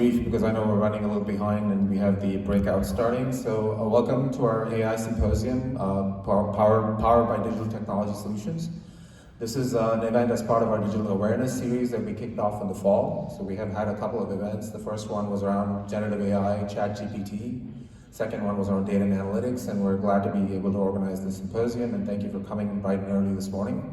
brief because I know we're running a little behind and we have the breakout starting. So welcome to our AI Symposium, powered by Digital Technology Solutions. This is an event as part of our Digital Awareness series that we kicked off in the fall. So we have had a couple of events. The first one was around generative AI, ChatGPT. Second one was around data and analytics, and we're glad to be able to organize this symposium, and thank you for coming bright and early this morning.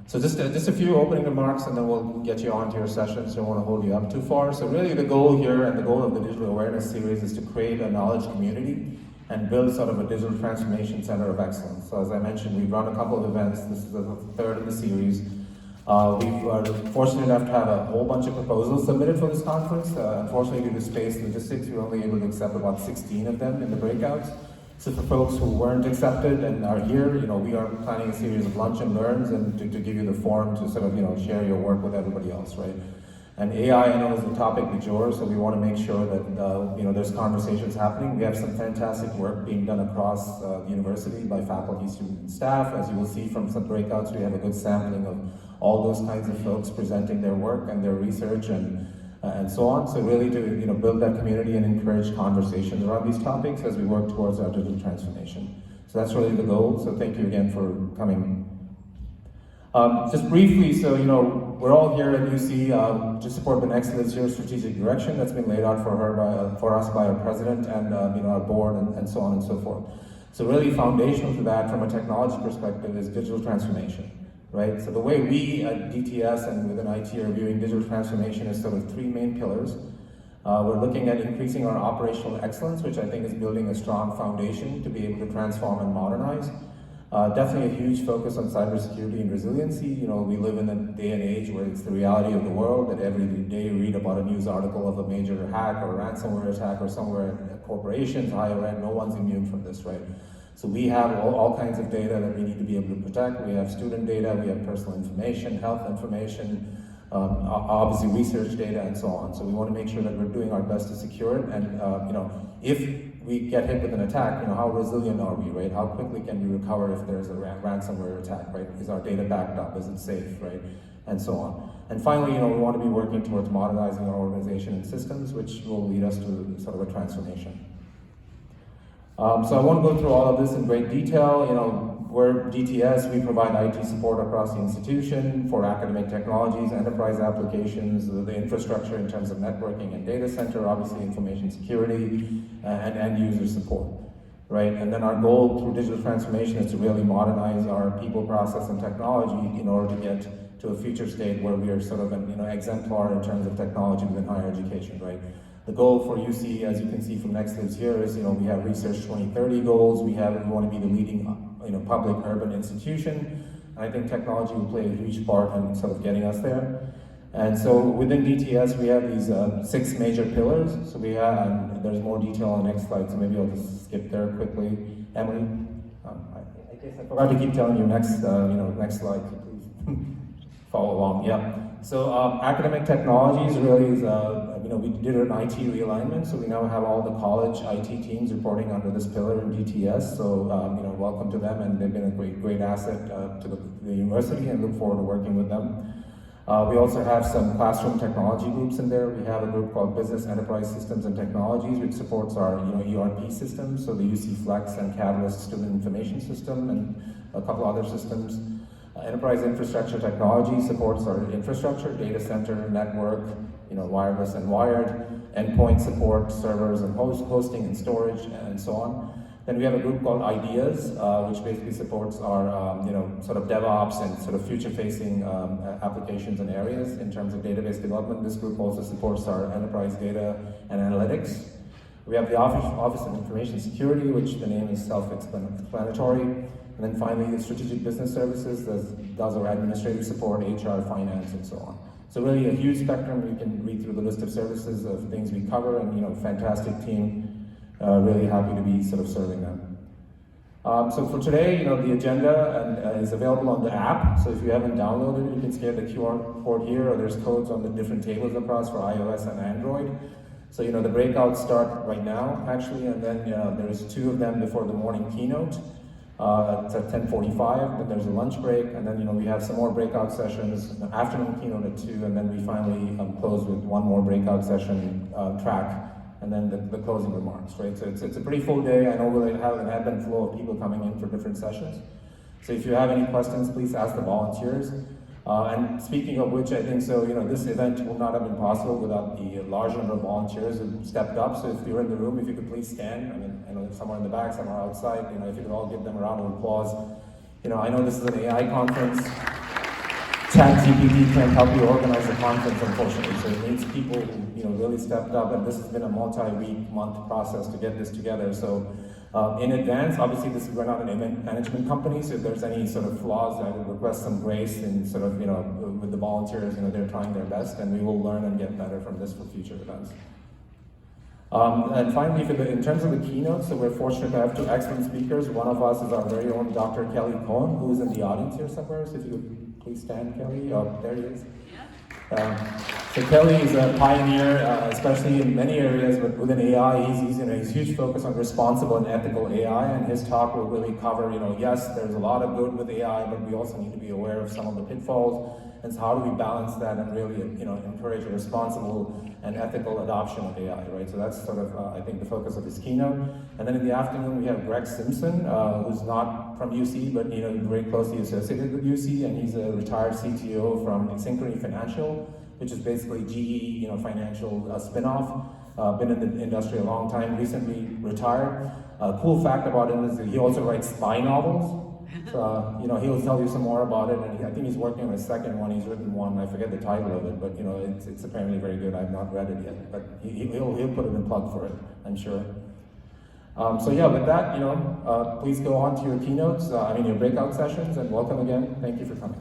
So just a few opening remarks, and then we'll get you on to your sessions. Don't want to hold you up too far. So really the goal here and the goal of the Digital Awareness series is to create a knowledge community and build sort of a digital transformation center of excellence. So as I mentioned, we've run a couple of events. This is the third in the series. We've fortunate enough to have a whole bunch of proposals submitted for this conference. Unfortunately, due to space logistics, we were only able to accept about 16 of them in the breakouts. So for folks who weren't accepted and are here, we are planning a series of lunch and learns and to give you the forum to sort of, share your work with everybody else, right? And AI, I know, is the topic du jour, so we want to make sure that, there's conversations happening. We have some fantastic work being done across the university by faculty, students, and staff. As you will see from some breakouts, we have a good sampling of all those kinds of folks presenting their work and their research and so on. So really to build that community and encourage conversations around these topics as we work towards our digital transformation. So that's really the goal. So thank you again for coming. Just briefly, so we're all here at UC to support the next zero strategic direction that's been laid out for us by our president and our board and so on and so forth. So really foundational to that from a technology perspective is digital transformation. Right? So the way we at DTS and within IT are viewing digital transformation is sort of three main pillars. We're looking at increasing our operational excellence, which I think is building a strong foundation to be able to transform and modernize. Definitely a huge focus on cybersecurity and resiliency. We live in a day and age where it's the reality of the world that every day you read about a news article of a major hack or a ransomware attack or somewhere in corporations, higher ed, no one's immune from this, right? So we have all kinds of data that we need to be able to protect. We have student data, we have personal information, health information, obviously research data and so on. So we want to make sure that we're doing our best to secure it. And if we get hit with an attack, how resilient are we, right? How quickly can we recover if there's a ransomware attack, right? Is our data backed up? Is it safe, right? And so on. And finally, we want to be working towards modernizing our organization and systems, which will lead us to sort of a transformation. So I won't go through all of this in great detail. We're DTS, we provide IT support across the institution for academic technologies, enterprise applications, the infrastructure in terms of networking and data center, obviously information security, and end user support, right? And then our goal through digital transformation is to really modernize our people, process, and technology in order to get to a future state where we are sort of an exemplar in terms of technology within higher education, right? The goal for UC, as you can see from next slides here, is we have Research 2030 goals. We want to be the leading public urban institution. And I think technology will play a huge part in sort of getting us there. And so within DTS, we have these 6 major pillars. So we have, and there's more detail on the next slide. So maybe I'll just skip there quickly. Emily, I guess I forgot to keep telling you next slide. So please follow along. Yeah. So academic technologies really is, we did an IT realignment, so we now have all the college IT teams reporting under this pillar in DTS. So welcome to them, and they've been a great asset to the university, and look forward to working with them. We also have some classroom technology groups in there. We have a group called Business Enterprise Systems and Technologies, which supports our ERP systems, so the UC Flex and Catalyst Student Information System, and a couple other systems. Enterprise Infrastructure Technology supports our infrastructure, data center, network, wireless and wired, endpoint support, servers and hosting and storage, and so on. Then we have a group called Ideas, which basically supports our, sort of DevOps and sort of future-facing applications and areas in terms of database development. This group also supports our enterprise data and analytics. We have the Office of Information Security, which the name is self-explanatory. And then finally, the Strategic Business Services does our administrative support, HR, finance, and so on. So really a huge spectrum. You can read through the list of services of things we cover, and fantastic team. Really happy to be sort of serving them. So for today, the agenda is available on the app. So if you haven't downloaded it, you can scan the QR code here, or there's codes on the different tables across for iOS and Android. So the breakouts start right now, actually, and then there's 2 of them before the morning keynote. It's at 10:45, then there's a lunch break, and then we have some more breakout sessions, an afternoon keynote at 2, and then we finally close with one more breakout session track, and then the closing remarks, right? So it's a pretty full day. I know we'll have an ebb and flow of people coming in for different sessions. So if you have any questions, please ask the volunteers. And speaking of which, I think this event would not have been possible without the large number of volunteers who stepped up. So if you're in the room, if you could please stand. I know somewhere in the back, somewhere outside, if you could all give them a round of applause. I know this is an AI conference. ChatGPT can't help you organize a conference, unfortunately. So it needs people who really stepped up, and this has been a multi-week, month process to get this together. So in advance, obviously we're not an event management company, so if there's any sort of flaws, I would request some grace in with the volunteers, they're trying their best, and we will learn and get better from this for future events. And finally, in terms of the keynote, so we're fortunate to have two excellent speakers. One of us is our very own Dr. Kelly Cohen, who is in the audience here somewhere. So if you could please stand, Kelly. Oh, there he is. So Kelly is a pioneer, especially in many areas, but within AI, he's huge focus on responsible and ethical AI, and his talk will really cover, yes, there's a lot of good with AI, but we also need to be aware of some of the pitfalls, and so how do we balance that and really, encourage a responsible and ethical adoption of AI, right? So that's sort of, I think, the focus of his keynote. And then in the afternoon, we have Greg Simpson, who's not from UC, but very closely associated with UC, and he's a retired CTO from Synchrony Financial, which is basically GE, financial spinoff. Been in the industry a long time, recently retired. Cool fact about him is that he also writes spy novels. So, he'll tell you some more about it, and I think he's working on a second one. He's written one, I forget the title of it, but it's apparently very good. I've not read it yet, but he'll put it in plug for it, I'm sure. So yeah, with that, please go on to your keynotes, your breakout sessions, and welcome again. Thank you for coming.